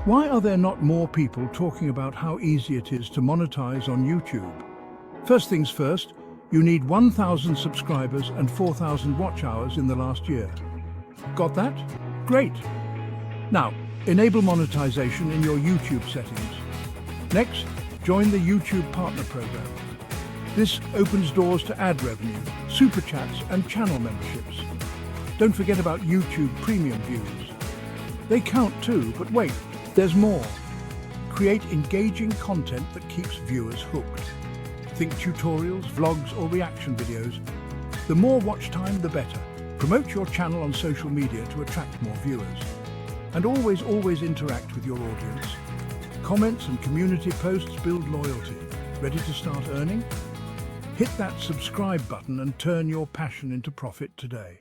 Why are there not more people talking about how easy it is to monetize on YouTube? First things first, you need 1,000 subscribers and 4,000 watch hours in the last year. Got that? Great! Now, enable monetization in your YouTube settings. Next, join the YouTube Partner Program. This opens doors to ad revenue, super chats, and channel memberships. Don't forget about YouTube Premium views. They count too, but wait, there's more. Create engaging content that keeps viewers hooked. Think tutorials, vlogs, or reaction videos. The more watch time, the better. Promote your channel on social media to attract more viewers. And always interact with your audience. Comments and community posts build loyalty. Ready to start earning? Hit that subscribe button and turn your passion into profit today.